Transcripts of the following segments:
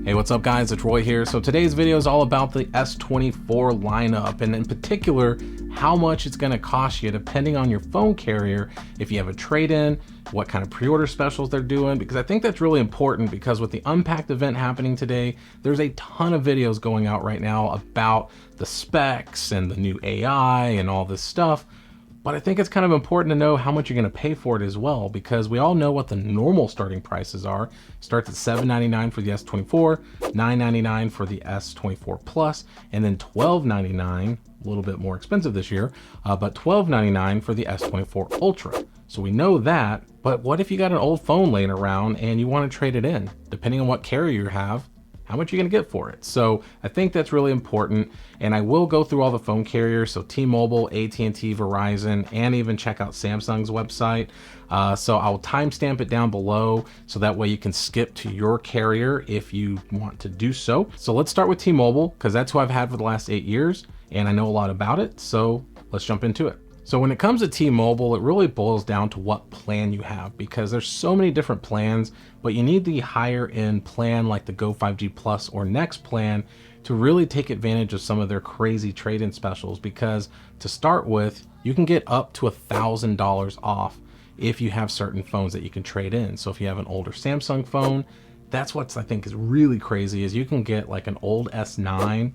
Hey, what's up guys, it's Roy here. So today's video is all about the S24 lineup, and in particular, how much it's gonna cost you depending on your phone carrier, if you have a trade-in, what kind of pre-order specials they're doing, because I think that's really important because with the Unpacked event happening today, there's a ton of videos going out right now about the specs and the new AI and all this stuff. But I think it's kind of important to know how much you're going to pay for it as well, because we all know what the normal starting prices are. It starts at $799 for the S24, $999 for the S24 Plus, and then $1299, a little bit more expensive this year, but $1299 for the S24 Ultra. So we know that, but what if you got an old phone laying around and you want to trade it in? Depending on what carrier you have, how much are you gonna get for it? So I think that's really important, and I will go through all the phone carriers, so T-Mobile, AT&T, Verizon, and even check out Samsung's website. So I'll timestamp it down below, so that way you can skip to your carrier if you want to do so. So let's start with T-Mobile, because that's who I've had for the last 8 years, and I know a lot about it, so let's jump into it. So when it comes to T-Mobile, it really boils down to what plan you have, because there's so many different plans, but you need the higher end plan like the Go 5G Plus or Next plan to really take advantage of some of their crazy trade-in specials, because to start with, you can get up to $1,000 off if you have certain phones that you can trade in. So if you have an older Samsung phone, that's what I think is really crazy, is you can get like an old S9,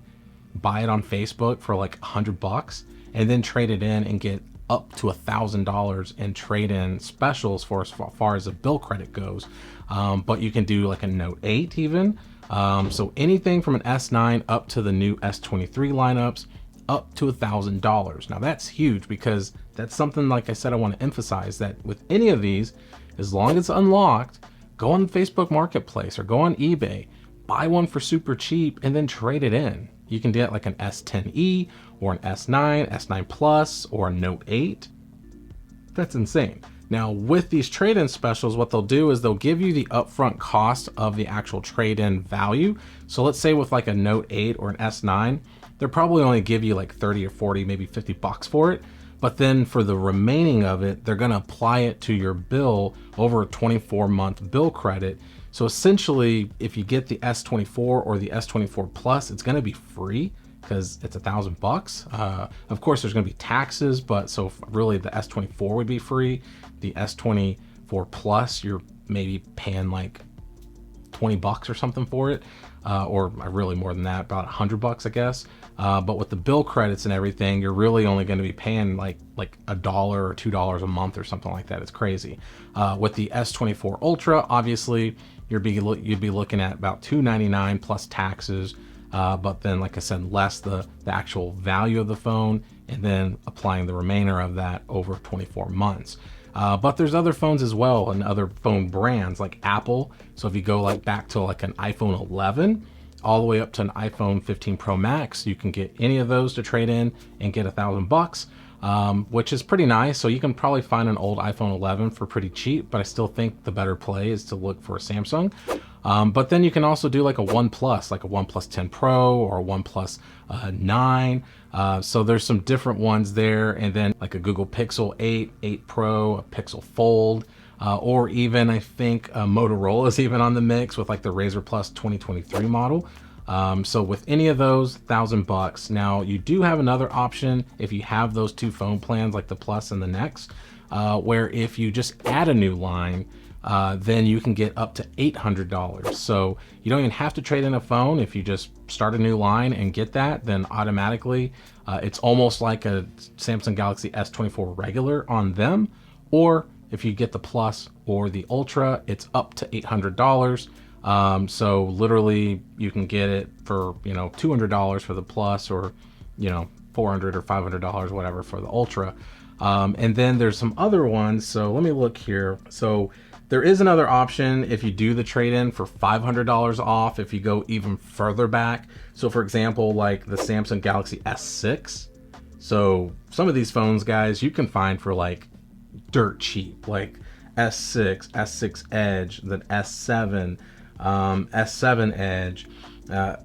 buy it on Facebook for like $100, and then trade it in and get up to $1,000 in trade-in specials for as far as the bill credit goes. But you can do like a Note 8 even. So anything from an S9 up to the new S23 lineups, up to $1,000. Now that's huge, because that's something, like I said, I want to emphasize that with any of these, as long as it's unlocked, go on Facebook Marketplace or go on eBay, buy one for super cheap, and then trade it in. You can get like an S10e or an S9, S9 Plus, or a Note 8. That's insane. Now with these trade-in specials, what they'll do is they'll give you the upfront cost of the actual trade-in value. So let's say with like a Note 8 or an S9, they'll probably only give you like 30 or 40, maybe $50 for it. But then for the remaining of it, they're gonna apply it to your bill over a 24-month bill credit. So essentially, if you get the S24 or the S24 Plus, it's gonna be free because it's $1,000. Of course, there's gonna be taxes, but so really the S24 would be free. The S24 Plus, you're maybe paying like $20 or something for it, or really more than that, about $100, I guess. But with the bill credits and everything, you're really only going to be paying like $1 or $2 a month or something like that. It's crazy. With the S24 Ultra, obviously, you'd be looking at about $299 plus taxes. But then, like I said, less the actual value of the phone, and then applying the remainder of that over 24 months. But there's other phones as well, and other phone brands like Apple. So if you go like back to like an iPhone 11 all the way up to an iPhone 15 Pro Max, you can get any of those to trade in and get $1,000, which is pretty nice. So you can probably find an old iPhone 11 for pretty cheap, but I still think the better play is to look for a Samsung. But then you can also do like a OnePlus, like a OnePlus 10 Pro or a OnePlus 9. So there's some different ones there, and then like a Google Pixel 8, 8 Pro, a Pixel Fold, or even I think Motorola is even on the mix with like the Razr Plus 2023 model. So with any of those, $1,000. Now you do have another option if you have those two phone plans, like the Plus and the Next, where if you just add a new line, then you can get up to $800. So you don't even have to trade in a phone. If you just start a new line and get that, then automatically it's almost like a Samsung Galaxy S24 regular on them. Or if you get the Plus or the Ultra, it's up to $800. So literally you can get it for, $200 for the Plus, or, $400 or $500, whatever, for the Ultra. And then there's some other ones. So let me look here. So there is another option if you do the trade-in for $500 off if you go even further back. So for example, like the Samsung Galaxy S6. So some of these phones, guys, you can find for like dirt cheap, like S6, S6 Edge, then S7, S7 Edge,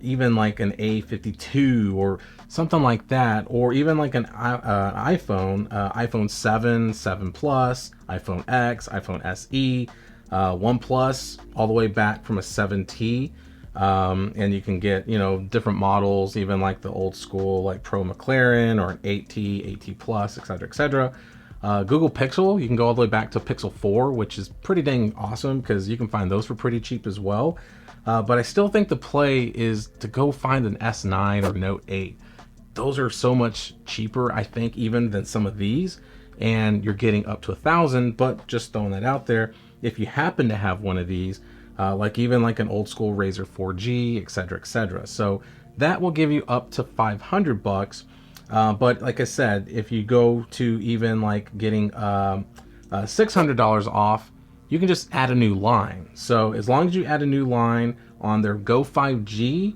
even like an A52 or something like that, or even like an iPhone 7, 7 Plus, iPhone X, iPhone SE, OnePlus, all the way back from a 7T. And you can get, different models, even like the old school, like Pro McLaren or an 8T, 8T Plus, etc., etc. Google Pixel, you can go all the way back to Pixel 4, which is pretty dang awesome because you can find those for pretty cheap as well. But I still think the play is to go find an S9 or Note 8. Those are so much cheaper, I think, even than some of these. And you're getting up to 1,000, but just throwing that out there, if you happen to have one of these, like even like an old school Razer 4G, etc., etc. So that will give you up to $500. But like I said, if you go to even like getting $600 off, you can just add a new line. So as long as you add a new line on their Go 5G,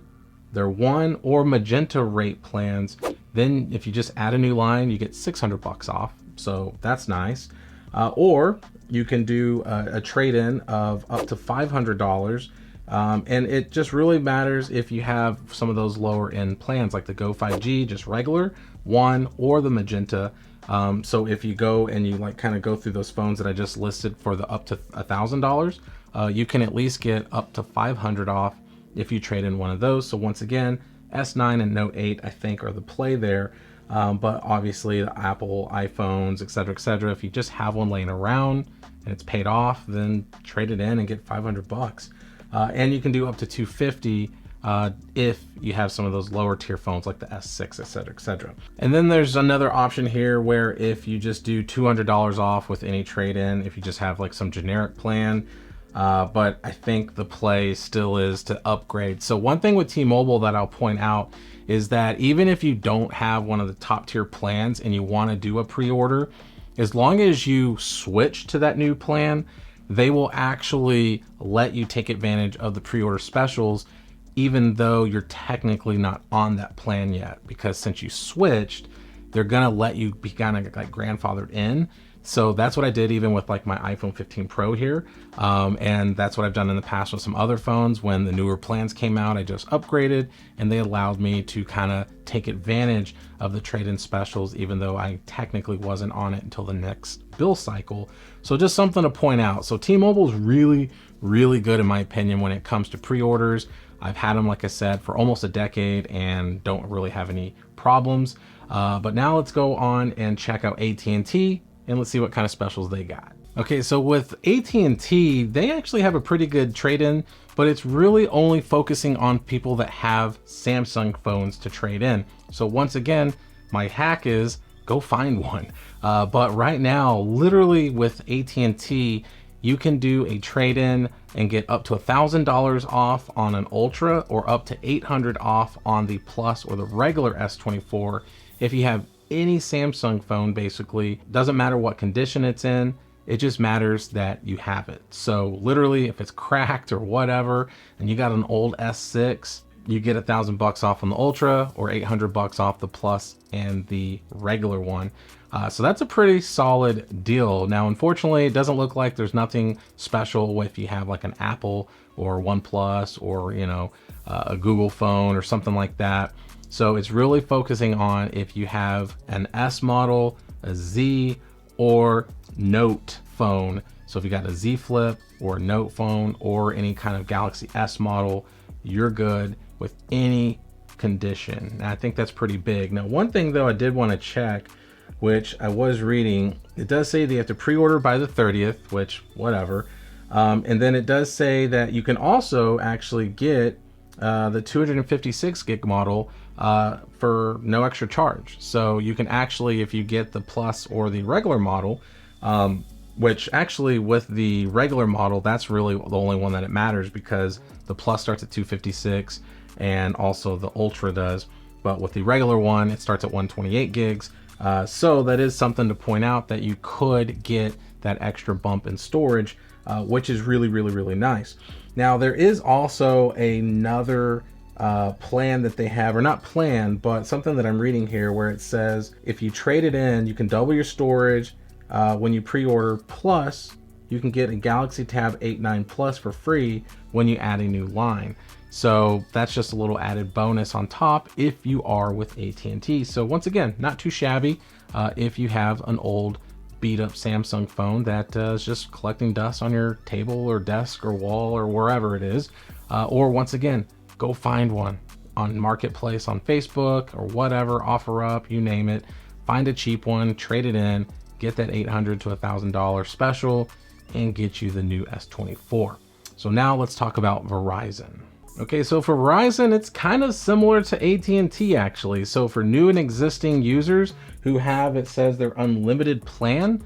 their One or Magenta rate plans, then if you just add a new line, you get $600 off. So that's nice. Or you can do a trade-in of up to $500. And it just really matters if you have some of those lower end plans like the Go 5G, just regular, One, or the Magenta. So if you go and you like kind of go through those phones that I just listed for the up to $1,000, you can at least get up to $500 off if you trade in one of those. So once again, S9 and Note 8 I think are the play there. But obviously the Apple iPhones, etc., if you just have one laying around and it's paid off, then trade it in and get $500. And you can do up to $250 if you have some of those lower tier phones like the S6, etc. And then there's another option here where if you just do $200 off with any trade-in, if you just have like some generic plan, but I think the play still is to upgrade. So one thing with T-Mobile that I'll point out is that even if you don't have one of the top tier plans and you want to do a pre-order, as long as you switch to that new plan, they will actually let you take advantage of the pre-order specials, even though you're technically not on that plan yet, because since you switched, they're gonna let you be kind of like grandfathered in. So that's what I did even with like my iPhone 15 Pro here. And that's what I've done in the past with some other phones. When the newer plans came out, I just upgraded and they allowed me to kind of take advantage of the trade-in specials, even though I technically wasn't on it until the next bill cycle. So just something to point out. So T-Mobile is really, really good in my opinion when it comes to pre-orders. I've had them, like I said, for almost a decade and don't really have any problems. But now let's go on and check out AT&T and let's see what kind of specials they got. Okay, so with AT&T, they actually have a pretty good trade-in, but it's really only focusing on people that have Samsung phones to trade in. So once again, my hack is go find one. But right now, literally with AT&T, you can do a trade-in and get up to $1,000 off on an Ultra or up to $800 off on the Plus or the regular S24 if you have any Samsung phone. Basically, doesn't matter what condition it's in, it just matters that you have it. So literally if it's cracked or whatever and you got an old S6, you get $1,000 off on the Ultra or $800 off the Plus and the regular one. So that's a pretty solid deal. Now unfortunately it doesn't look like there's nothing special if you have like an Apple or OnePlus or a Google phone or something like that. So it's really focusing on if you have an S model, a Z, or Note phone. So if you got a Z Flip or a Note phone or any kind of Galaxy S model, you're good with any condition. And I think that's pretty big. Now, one thing though I did want to check, which I was reading, it does say they have to pre-order by the 30th, which whatever. And then it does say that you can also actually get the 256 gig model for no extra charge. So you can actually, if you get the Plus or the regular model, which actually with the regular model, that's really the only one that it matters because the Plus starts at 256 and also the Ultra does. But with the regular one, it starts at 128 gigs. So that is something to point out, that you could get that extra bump in storage, which is really, really, really nice. Now there is also another plan that they have, or not plan, but something that I'm reading here where it says if you trade it in, you can double your storage when you pre-order, plus you can get a Galaxy Tab 8/9 Plus for free when you add a new line. So that's just a little added bonus on top if you are with AT&T. So once again, not too shabby if you have an old beat up Samsung phone that is just collecting dust on your table or desk or wall or wherever it is. or once again, go find one on Marketplace, on Facebook or whatever, OfferUp, you name it. Find a cheap one, trade it in, get that $800 to $1,000 special, and get you the new S24. So now let's talk about Verizon. Okay, so for Verizon, it's kind of similar to AT&T actually. So for new and existing users who have, it says their unlimited plan,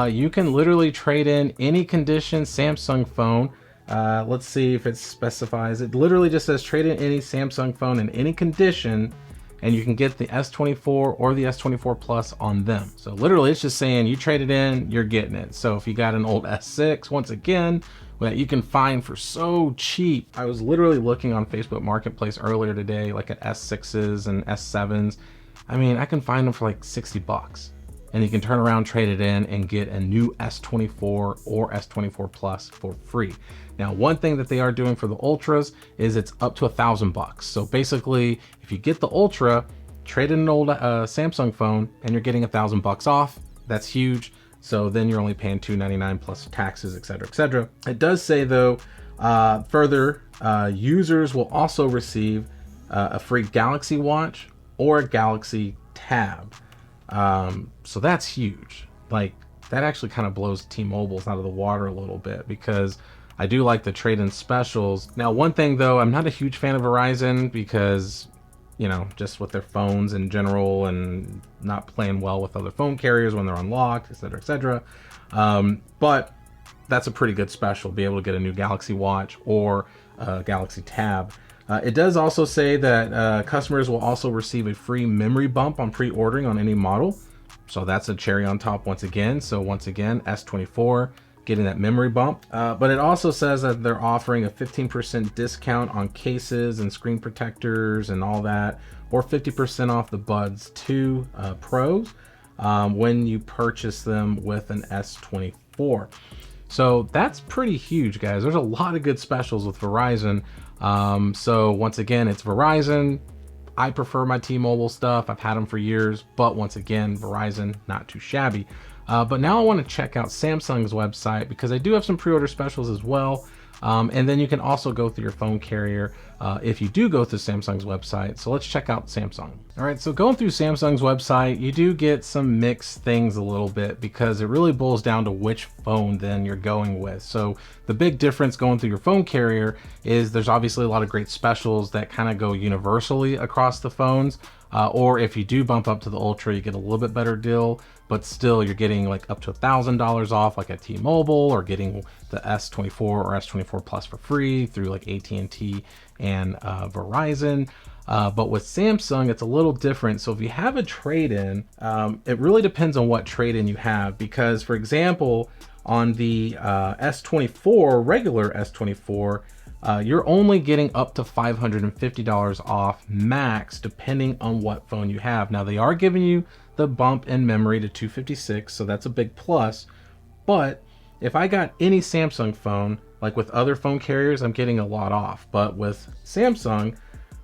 you can literally trade in any condition Samsung phone. Let's see if it specifies. It literally just says trade in any Samsung phone in any condition, and you can get the S24 or the S24 Plus on them. So literally it's just saying you trade it in, you're getting it. So if you got an old S6, once again, that you can find for so cheap. I was literally looking on Facebook Marketplace earlier today, like at S6s and S7s. I mean, I can find them for like 60 bucks. And you can turn around, trade it in, and get a new S24 or S24 Plus for free. Now, one thing that they are doing for the Ultras is it's up to $1,000. So basically, if you get the Ultra, trade in an old Samsung phone, and you're getting $1,000 off. That's huge. So then you're only paying $299 plus taxes, etc., etc. It does say though, further, users will also receive a free Galaxy Watch or a Galaxy Tab. So that's huge. Like that actually kind of blows T-Mobile's out of the water a little bit, because I do like the trade-in specials. Now, one thing though, I'm not a huge fan of Verizon because, you know, just with their phones in general and not playing well with other phone carriers when they're unlocked, etc., etc. But that's a pretty good special, be able to get a new Galaxy Watch or a Galaxy Tab. It does also say that customers will also receive a free memory bump on pre-ordering on any model. So that's a cherry on top once again. So once again, S24 getting that memory bump. But it also says that they're offering a 15% discount on cases and screen protectors and all that, or 50% off the Buds 2 Pros when you purchase them with an S24. So that's pretty huge, guys. There's a lot of good specials with Verizon. So once again, it's Verizon. I prefer my T-Mobile stuff. I've had them for years, but once again, Verizon, not too shabby. But now I want to check out Samsung's website because I do have some pre-order specials as well. And then you can also go through your phone carrier if you do go through Samsung's website. So let's check out Samsung. All right, so going through Samsung's website, you do get some mixed things a little bit because it really boils down to which phone then you're going with. So the big difference going through your phone carrier is there's obviously a lot of great specials that kind of go universally across the phones. Or if you do bump up to the Ultra, you get a little bit better deal, but still you're getting like up to $1,000 off like at T-Mobile, or getting the S24 or S24 Plus for free through like AT&T and Verizon. But with Samsung, it's a little different. So if you have a trade-in, it really depends on what trade-in you have, because for example, on the S24, regular S24, you're only getting up to $550 off max, depending on what phone you have. Now they are giving you the bump in memory to 256, so that's a big plus. But if I got any Samsung phone, like with other phone carriers, I'm getting a lot off. But with Samsung,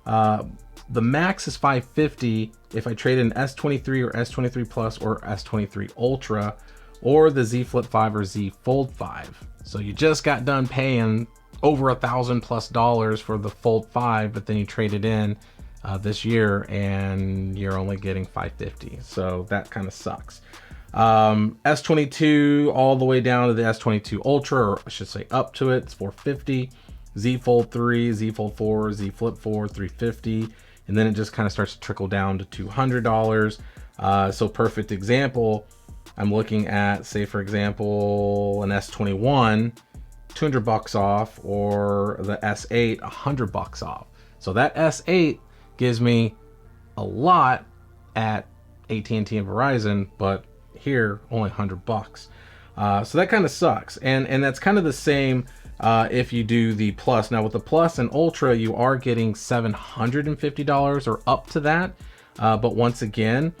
the max is $550 if I trade in S23 or S23 Plus or S23 Ultra, or the Z Flip 5 or Z Fold 5. So you just got done paying over $1,000+ for the Fold 5, but then you trade it in this year and you're only getting $550. So that kind of sucks. S22 all the way down to the S22 Ultra, or I should say up to it, it's $450. Z Fold 3, Z Fold 4, Z Flip 4, $350. And then it just kind of starts to trickle down to $200. So perfect example, I'm looking at, say for example, an S21, $200 off, or the S8, $100 off. So that S8 gives me a lot at AT&T and Verizon, but here only $100. So that kind of sucks. And that's kind of the same if you do the Plus. Now with the Plus and Ultra, you are getting $750 or up to that. But once again,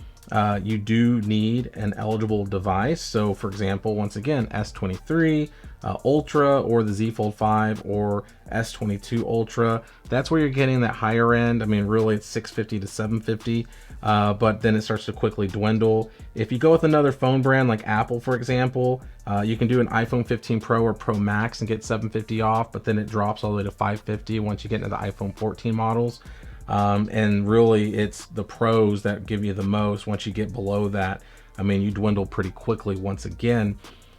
you do need an eligible device. So for example, once again, S23, Ultra or the Z Fold 5 or S22 Ultra. That's where you're getting that higher end. I mean, really it's 650 to 750, but then it starts to quickly dwindle. If you go with another phone brand like Apple, for example, you can do an iPhone 15 Pro or Pro Max and get 750 off, but then it drops all the way to 550 once you get into the iPhone 14 models. And really it's the Pros that give you the most. Once you get below that, I mean, you dwindle pretty quickly once again.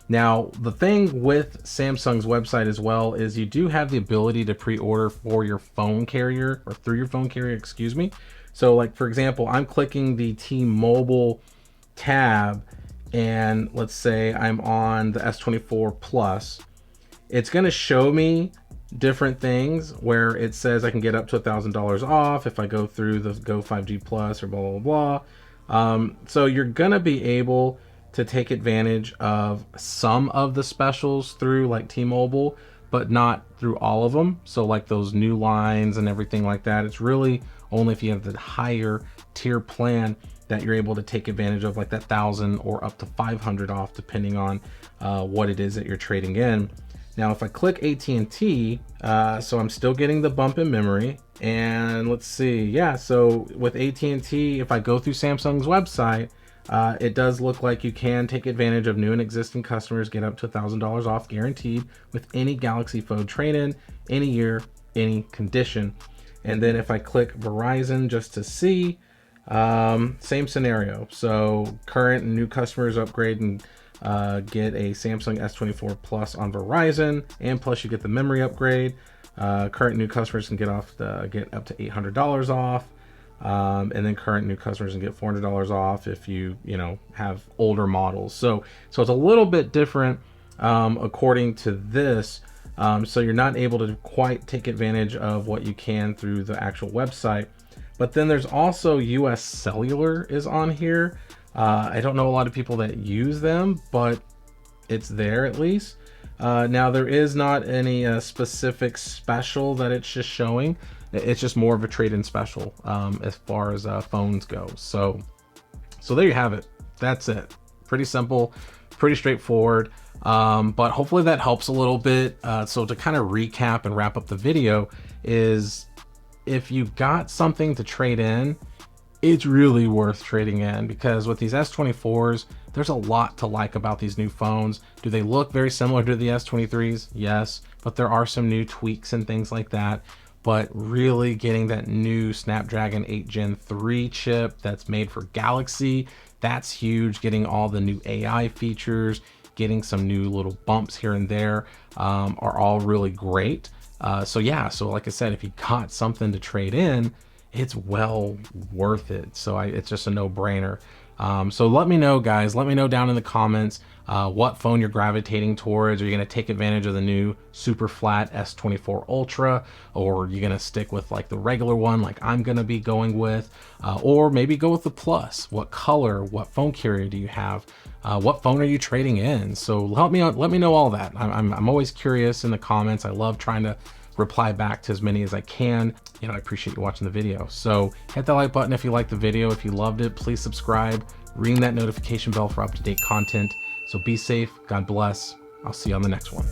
Now, the thing with Samsung's website as well is you do have the ability to pre-order for your phone carrier, or through your phone carrier, excuse me. So like, for example, I'm clicking the T-Mobile tab, and let's say I'm on the S24 Plus. It's gonna show me different things where it says I can get up to $1,000 off if I go through the Go 5G Plus or blah, blah, blah. So you're gonna be able to take advantage of some of the specials through like T-Mobile, but not through all of them. So like those new lines and everything like that, it's really only if you have the higher tier plan that you're able to take advantage of like that 1,000 or up to 500 off, depending on what it is that you're trading in. Now, if I click AT&T, so I'm still getting the bump in memory, and let's see, yeah, so with AT&T, if I go through Samsung's website, it does look like you can take advantage of new and existing customers, get up to $1,000 off guaranteed with any Galaxy phone trade-in, any year, any condition. And then if I click Verizon just to see, same scenario. So current and new customers upgrade and get a Samsung S24 Plus on Verizon, and plus you get the memory upgrade. Current new customers can get up to $800 off. And then current new customers can get $400 off if you have older models. So it's a little bit different according to this. So you're not able to quite take advantage of what you can through the actual website. But then there's also US Cellular is on here. I don't know a lot of people that use them, but it's there at least. Now there is not any specific special that it's just showing. It's just more of a trade-in special as far as phones go. So there you have it. That's it. Pretty simple, pretty straightforward. But hopefully that helps a little bit. So to kind of recap and wrap up the video is, if you got something to trade in, it's really worth trading in, because with these S24s, there's a lot to like about these new phones. Do they look very similar to the S23s? Yes, but there are some new tweaks and things like that. But really getting that new Snapdragon 8 Gen 3 chip that's made for Galaxy, that's huge. Getting all the new AI features, getting some new little bumps here and there are all really great. So yeah, so like I said, if you got something to trade in, it's well worth it. So it's just a no-brainer. So let me know, guys. Let me know down in the comments what phone you're gravitating towards. Are you going to take advantage of the new super flat S24 Ultra, or are you going to stick with like the regular one like I'm going to be going with, or maybe go with the Plus? What color, what phone carrier do you have? What phone are you trading in? So help me out. Let me know all that. I'm always curious in the comments. I love trying to reply back to as many as I can. I appreciate you watching the video. So hit that like button if you liked the video. If you loved it, please subscribe, ring that notification bell for up-to-date content. So be safe, God bless. I'll see you on the next one.